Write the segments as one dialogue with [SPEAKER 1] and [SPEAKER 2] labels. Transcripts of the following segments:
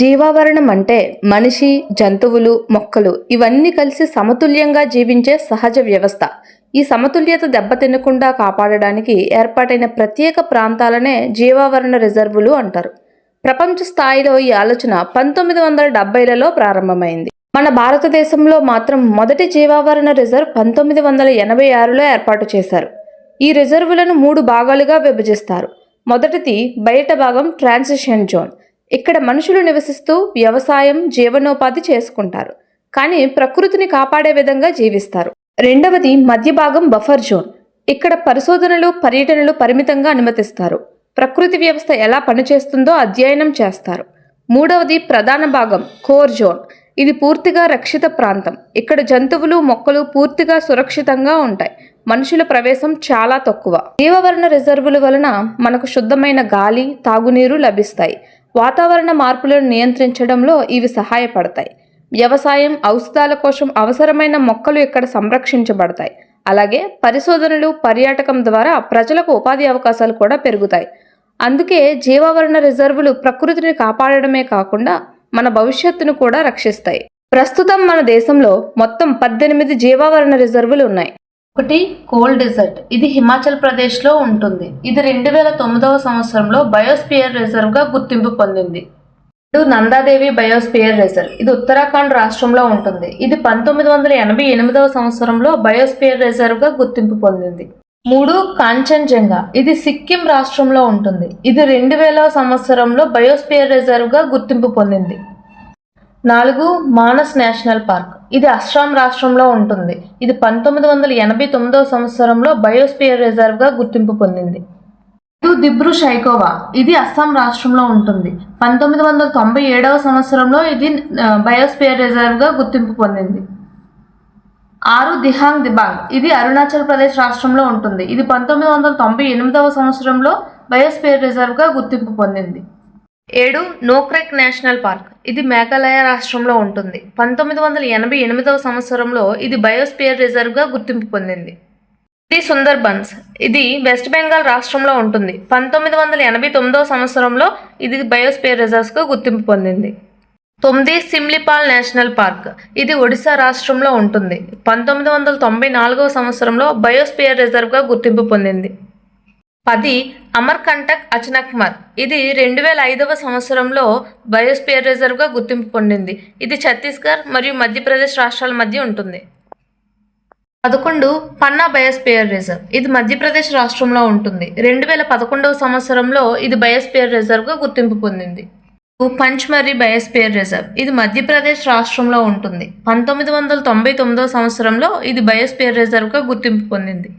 [SPEAKER 1] జీవావరణం అంటే మనిషి, జంతువులు, మొక్కలు ఇవన్నీ కలిసి సమతుల్యంగా జీవించే సహజ వ్యవస్థ. ఈ సమతుల్యత దెబ్బతినకుండా కాపాడడానికి ఏర్పాటైన ప్రత్యేక ప్రాంతాలనే జీవావరణ రిజర్వులు అంటారు. ప్రపంచ స్థాయిలో ఈ ఆలోచన 1970లలో ప్రారంభమైంది. మన భారతదేశంలో మాత్రం మొదటి జీవావరణ రిజర్వ్ 1986లో ఏర్పాటు చేశారు. ఈ రిజర్వులను 3 భాగాలుగా విభజిస్తారు. మొదటిది బయట భాగం ట్రాన్సిషన్ జోన్. ఇక్కడ మనుషులు నివసిస్తూ వ్యవసాయం, జీవనోపాధి చేసుకుంటారు, కానీ ప్రకృతిని కాపాడే విధంగా జీవిస్తారు. రెండవది మధ్య భాగం బఫర్ జోన్. ఇక్కడ పరిశోధనలు, పర్యటనలు పరిమితంగా అనుమతిస్తారు. ప్రకృతి వ్యవస్థ ఎలా పనిచేస్తుందో అధ్యయనం చేస్తారు. మూడవది ప్రధాన భాగం కోర్ జోన్. ఇది పూర్తిగా రక్షిత ప్రాంతం. ఇక్కడ జంతువులు, మొక్కలు పూర్తిగా సురక్షితంగా ఉంటాయి. మనుషుల ప్రవేశం చాలా తక్కువ. జీవావరణ రిజర్వుల వలన మనకు శుద్ధమైన గాలి, తాగునీరు లభిస్తాయి. వాతావరణ మార్పులను నియంత్రించడంలో ఇవి సహాయపడతాయి. వ్యవసాయం, ఔషధాల కోసం అవసరమైన మొక్కలు ఇక్కడ సంరక్షించబడతాయి. అలాగే పరిశోధనలు, పర్యాటకం ద్వారా ప్రజలకు ఉపాధి అవకాశాలు కూడా పెరుగుతాయి. అందుకే జీవావరణ రిజర్వులు ప్రకృతిని కాపాడడమే కాకుండా మన భవిష్యత్తును కూడా రక్షిస్తాయి. ప్రస్తుతం మన దేశంలో మొత్తం 18 జీవావరణ రిజర్వులు ఉన్నాయి. ఒకటి కోల్ డెజర్ట్. ఇది హిమాచల్ ప్రదేశ్లో ఉంటుంది. ఇది 2009వ సంవత్సరంలో బయోస్పియర్ రిజర్వ్గా గుర్తింపు పొందింది. Nanda Devi biosphere reserve. ఇది ఉత్తరాఖండ్ రాష్ట్రంలో ఉంటుంది. ఇది 1988వ సంవత్సరంలో బయోస్పియర్ రిజర్వ్గా గుర్తింపు పొందింది. 3 కాంచన్జంగా. ఇది సిక్కిం రాష్ట్రంలో ఉంటుంది. ఇది 2000వ సంవత్సరంలో బయోస్పియర్ రిజర్వ్గా గుర్తింపు పొందింది. 4 మానస్ నేషనల్ పార్క్. ఇది అస్సాం రాష్ట్రంలో ఉంటుంది. ఇది 1989వ సంవత్సరంలో బయోస్పియర్ రిజర్వ్గా గుర్తింపు పొందింది. 5 దిబ్రూ సైఖోవా. ఇది అస్సాం రాష్ట్రంలో ఉంటుంది. 1997వ సంవత్సరంలో ఇది బయోస్పియర్ రిజర్వ్గా గుర్తింపు పొందింది. 6 దిహాంగ్ దిబాంగ్. ఇది అరుణాచల్ ప్రదేశ్ రాష్ట్రంలో ఉంటుంది. ఇది 1998వ సంవత్సరంలో బయోస్పియర్ రిజర్వ్గా గుర్తింపు పొందింది. 7 నోక్రెక్ నేషనల్ పార్క్. ఇది మేఘాలయ రాష్ట్రంలో ఉంటుంది. 1988వ సంవత్సరంలో ఇది బయోస్పియర్ రిజర్వ్గా గుర్తింపు పొందింది. 8 సుందర్బన్స్. ఇది వెస్ట్ బెంగాల్ రాష్ట్రంలో ఉంటుంది. 1989వ సంవత్సరంలో ఇది బయోస్పియర్ రిజర్వ్గా గుర్తింపు పొందింది. 9 సిమ్లిపాల్ నేషనల్ పార్క్. ఇది ఒడిశా రాష్ట్రంలో ఉంటుంది. 1994వ సంవత్సరంలో బయోస్పియర్ రిజర్వ్గా గుర్తింపు పొందింది. 10 అమర్కంటక్ అచనక్మర్. ఇది 2005వ సంవత్సరంలో బయోస్పియర్ రిజర్వ్గా గుర్తింపు పొందింది. ఇది ఛత్తీస్గఢ్ మరియు మధ్యప్రదేశ్ రాష్ట్రాల మధ్య ఉంటుంది. 11 పన్నా బయోస్పియర్ రిజర్వ్. ఇది మధ్యప్రదేశ్ రాష్ట్రంలో ఉంటుంది. 2011వ సంవత్సరంలో ఇది బయోస్పియర్ రిజర్వ్గా గుర్తింపు పొందింది. పంచ్మర్రీ బయోస్పియర్ రిజర్వ్. ఇది మధ్యప్రదేశ్ రాష్ట్రంలో ఉంటుంది. 1999వ సంవత్సరంలో ఇది బయోస్పియర్ రిజర్వ్గా గుర్తింపు పొందింది.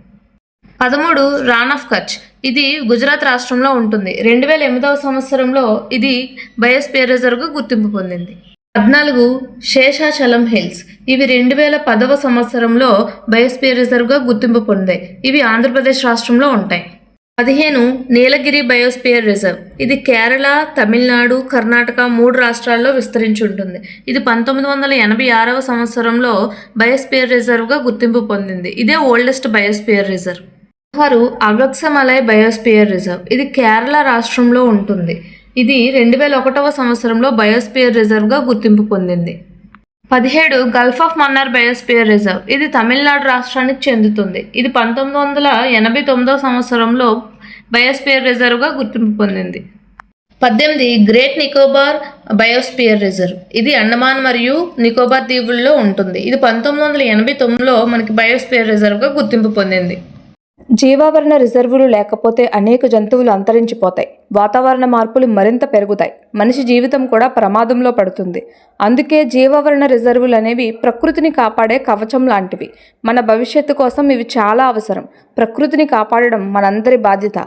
[SPEAKER 1] 13 రాన్ ఆఫ్ కచ్. ఇది గుజరాత్ రాష్ట్రంలో ఉంటుంది. 2008వ సంవత్సరంలో ఇది బయోస్పియర్ రిజర్వ్గా గుర్తింపు పొందింది. 14 శేషాచలం హిల్స్. ఇవి 2010వ సంవత్సరంలో బయోస్పియర్ రిజర్వ్గా గుర్తింపు పొందాయి. ఇవి ఆంధ్రప్రదేశ్ రాష్ట్రంలో ఉంటాయి. 15 నీలగిరి బయోస్పియర్ రిజర్వ్. ఇది కేరళ, తమిళనాడు, కర్ణాటక 3 రాష్ట్రాల్లో విస్తరించి ఉంటుంది. ఇది 1986వ సంవత్సరంలో బయోస్పియర్ రిజర్వ్గా గుర్తింపు పొందింది. ఇదే oldest biosphere reserve. 16 Agasthyamalai biosphere reserve. ఇది కేరళ రాష్ట్రంలో ఉంటుంది. ఇది 2001వ సంవత్సరంలో బయోస్పియర్ రిజర్వ్గా గుర్తింపు పొందింది. 17 Gulf of Mannar biosphere reserve. ఇది తమిళనాడు రాష్ట్రానికి చెందుతుంది. ఇది 1989వ సంవత్సరంలో బయోస్పియర్ రిజర్వ్గా గుర్తింపు పొందింది. 18 గ్రేట్ నికోబార్ బయోస్పియర్ రిజర్వ్. ఇది అండమాన్ మరియు నికోబార్ దీవుల్లో ఉంటుంది. ఇది 1989లో మనకి బయోస్పియర్ రిజర్వ్గా గుర్తింపు పొందింది. జీవావరణ రిజర్వులు లేకపోతే అనేక జంతువులు అంతరించిపోతాయి. వాతావరణ మార్పులు మరింత పెరుగుతాయి. మనిషి జీవితం కూడా ప్రమాదంలో పడుతుంది. అందుకే జీవావరణ రిజర్వులు అనేవి ప్రకృతిని కాపాడే కవచం లాంటివి. మన భవిష్యత్తు కోసం ఇవి చాలా అవసరం. ప్రకృతిని కాపాడడం మనందరి బాధ్యత.